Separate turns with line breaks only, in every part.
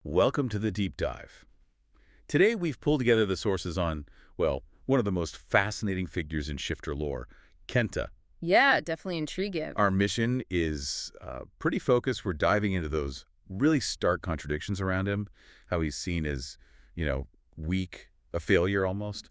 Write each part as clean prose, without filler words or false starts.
Welcome to the deep dive. Today we've pulled together the sources on, well, one of the most fascinating figures in shifter lore, Kenta.
Yeah, definitely intriguing.
Our mission is pretty focused. We're diving into those really stark contradictions around him, how he's seen as, weak, a failure almost.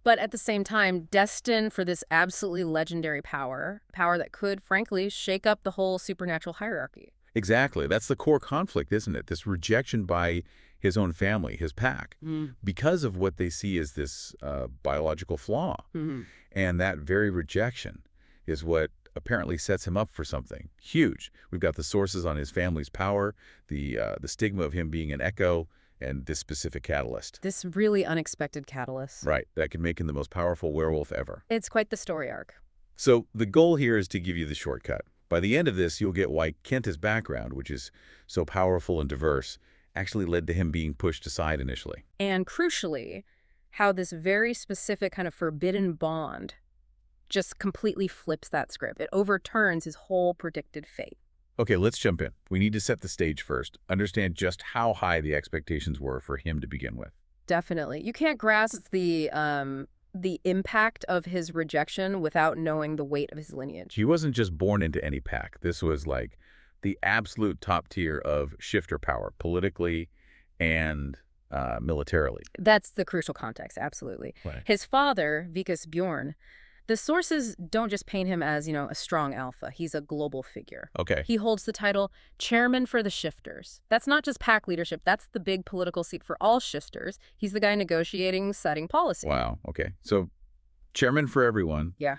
But at the same time, destined for this absolutely legendary power that could, frankly, shake up the whole supernatural hierarchy.
Exactly. That's the core conflict, isn't it? This rejection by his own family, his pack,
Mm.
because of what they see as this biological flaw.
Hmm.
And that very rejection is what apparently sets him up for something huge. We've got the sources on his family's power, the stigma of him being an echo, and this specific catalyst.
This really unexpected catalyst.
Right, that could make him the most powerful werewolf ever.
It's quite the story arc.
So the goal here is to give you the shortcut. By the end of this, you'll get why Kenta's background, which is so powerful and diverse, actually led to him being pushed aside initially.
And crucially, how this very specific kind of forbidden bond just completely flips that script. It overturns his whole predicted fate.
Okay, let's jump in. We need to set the stage first, understand just how high the expectations were for him to begin with.
Definitely. You can't grasp the impact of his rejection without knowing the weight of his lineage.
He wasn't just born into any pack. This was like the absolute top tier of shifter power, politically and militarily.
That's the crucial context, absolutely.
Right.
His father, Vikas Bjorn, the sources don't just paint him as, a strong alpha. He's a global figure.
Okay.
He holds the title Chairman for the Shifters. That's not just pack leadership. That's the big political seat for all shifters. He's the guy negotiating, setting policy.
Wow. Okay. So chairman for everyone.
Yeah.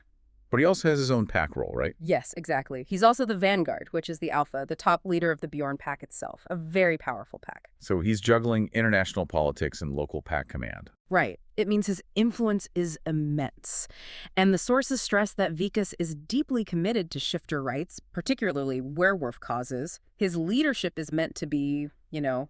But he also has his own pack role, right?
Yes, exactly. He's also the vanguard, which is the alpha, the top leader of the Bjorn pack itself. A very powerful pack.
So he's juggling international politics and local pack command.
Right. It means his influence is immense. And the sources stress that Vikas is deeply committed to shifter rights, particularly werewolf causes. His leadership is meant to be,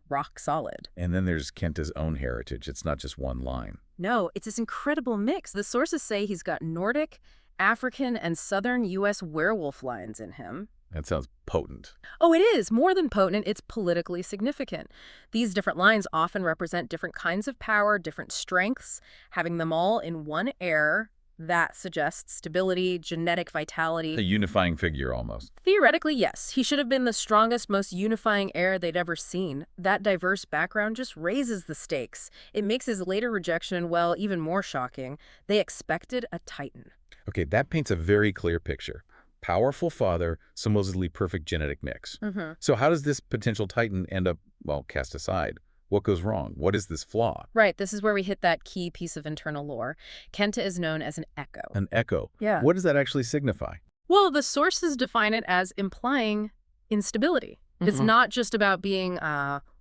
rock solid.
And then there's Kenta's own heritage. It's not just one line.
No, it's this incredible mix. The sources say he's got Nordic, African, and Southern U.S. werewolf lines in him.
That sounds potent.
Oh, it is. More than potent, it's politically significant. These different lines often represent different kinds of power, different strengths. Having them all in one heir, that suggests stability, genetic vitality.
A unifying figure almost.
Theoretically, yes. He should have been the strongest, most unifying heir they'd ever seen. That diverse background just raises the stakes. It makes his later rejection, well, even more shocking. They expected a titan.
Okay, that paints a very clear picture. Powerful father, supposedly perfect genetic mix.
Mm-hmm.
So how does this potential titan end up, well, cast aside? What goes wrong? What is this flaw?
Right, this is where we hit that key piece of internal lore. Kenta is known as an echo.
An echo.
Yeah.
What does that actually signify?
Well, the sources define it as implying instability. It's
Mhm.
not just about being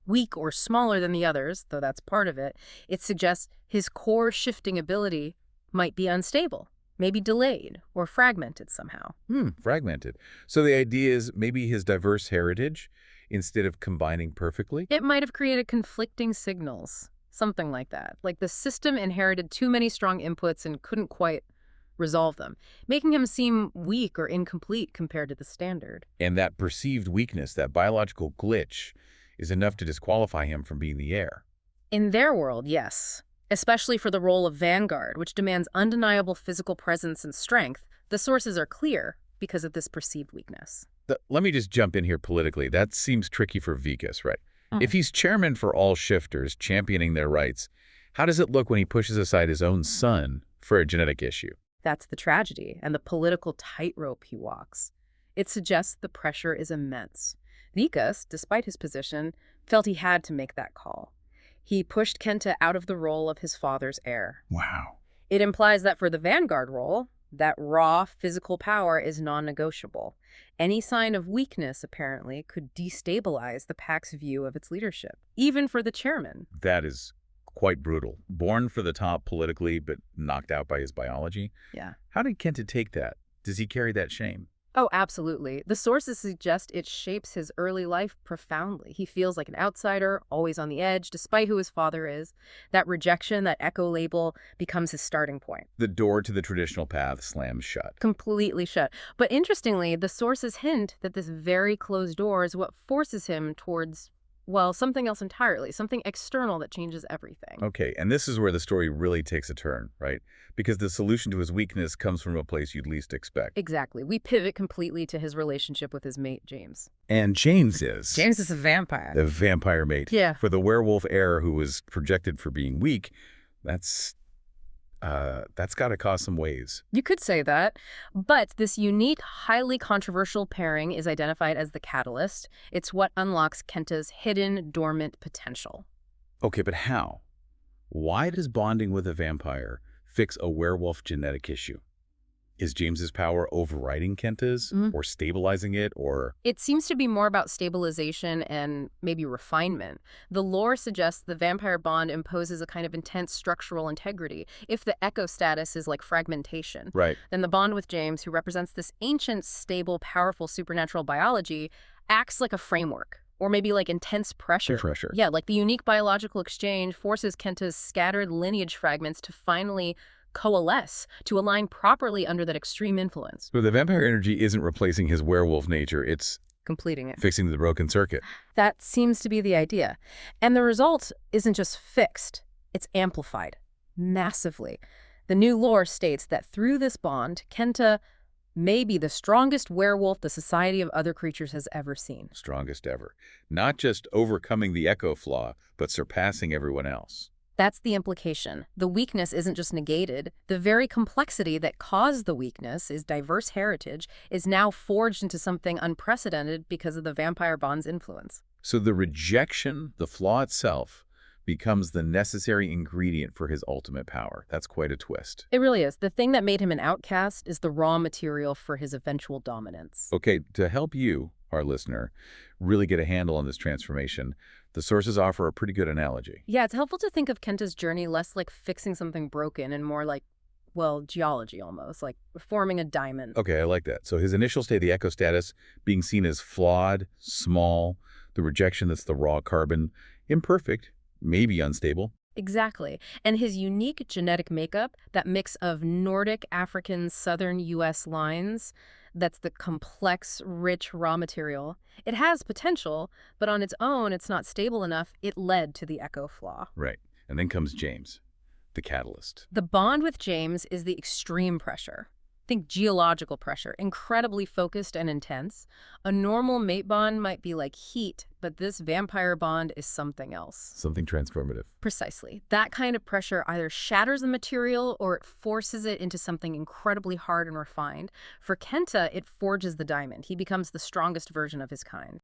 weak or smaller than the others, though that's part of it. It suggests his core shifting ability might be unstable, maybe delayed or fragmented somehow.
Fragmented. So the idea is maybe his diverse heritage, instead of combining perfectly?
It might have created conflicting signals, something like that. Like the system inherited too many strong inputs and couldn't quite resolve them, making him seem weak or incomplete compared to the standard.
And that perceived weakness, that biological glitch, is enough to disqualify him from being the heir.
In their world, yes. Especially for the role of vanguard, which demands undeniable physical presence and strength, the sources are clear because of this perceived weakness.
Let me just jump in here politically. That seems tricky for Vikas, right? If he's chairman for all shifters, championing their rights, how does it look when he pushes aside his own son for a genetic issue?
That's the tragedy and the political tightrope he walks. It suggests the pressure is immense. Vikas, despite his position, felt he had to make that call. He pushed Kenta out of the role of his father's heir.
Wow.
It implies that for the vanguard role, that raw physical power is non-negotiable. Any sign of weakness, apparently, could destabilize the pack's view of its leadership, even for the chairman.
That is quite brutal. Born for the top politically, but knocked out by his biology.
Yeah.
How did Kenta take that? Does he carry that shame?
Oh, absolutely. The sources suggest it shapes his early life profoundly. He feels like an outsider, always on the edge, despite who his father is. That rejection, that echo label, becomes his starting point.
The door to the traditional path slams shut.
Completely shut. But interestingly, the sources hint that this very closed door is what forces him towards Well, something else entirely, something external that changes everything.
Okay, and this is where the story really takes a turn, right? Because the solution to his weakness comes from a place you'd least expect.
Exactly. We pivot completely to his relationship with his mate, James.
And James is
James is a vampire.
the vampire mate.
Yeah.
For the werewolf heir who was projected for being weak, that's got to cause some waves.
You could say that. But this unique, highly controversial pairing is identified as the catalyst. It's what unlocks Kenta's hidden, dormant potential.
Okay, but how? Why does bonding with a vampire fix a werewolf genetic issue? Is James's power overriding Kenta's, or stabilizing it, or...
It seems to be more about stabilization and maybe refinement. The lore suggests the vampire bond imposes a kind of intense structural integrity. If the echo status is like fragmentation,
Right.
then the bond with James, who represents this ancient, stable, powerful supernatural biology, acts like a framework. Or maybe like intense pressure.
Pressure.
Yeah, like the unique biological exchange forces Kenta's scattered lineage fragments to finally coalesce, to align properly under that extreme influence.
So the vampire energy isn't replacing his werewolf nature, it's
Completing it.
fixing the broken circuit.
That seems to be the idea. And the result isn't just fixed, it's amplified massively. The new lore states that through this bond, Kenta may be the strongest werewolf the Society of Other Creatures has ever seen.
Strongest ever. Not just overcoming the echo flaw, but surpassing everyone else.
That's the implication. The weakness isn't just negated. The very complexity that caused the weakness, his diverse heritage, is now forged into something unprecedented because of the vampire bond's influence.
So the rejection, the flaw itself, becomes the necessary ingredient for his ultimate power. That's quite a twist.
It really is. The thing that made him an outcast is the raw material for his eventual dominance.
Okay, to help you, our listener, really get a handle on this transformation, the sources offer a pretty good analogy.
Yeah, it's helpful to think of Kenta's journey less like fixing something broken and more like, well, geology almost, like forming a diamond.
Okay, I like that. So his initial state, the echo status, being seen as flawed, small, the rejection that's the raw carbon, imperfect, maybe unstable.
Exactly. And his unique genetic makeup, that mix of Nordic, African, Southern U.S. lines, that's the complex, rich raw material. It has potential, but on its own, it's not stable enough. It led to the echo flaw.
Right. And then comes James, the catalyst.
The bond with James is the extreme pressure. Think geological pressure, incredibly focused and intense. A normal mate bond might be like heat, but this vampire bond is something else.
Something transformative.
Precisely. That kind of pressure either shatters the material or it forces it into something incredibly hard and refined. For Kenta, it forges the diamond. He becomes the strongest version of his kind.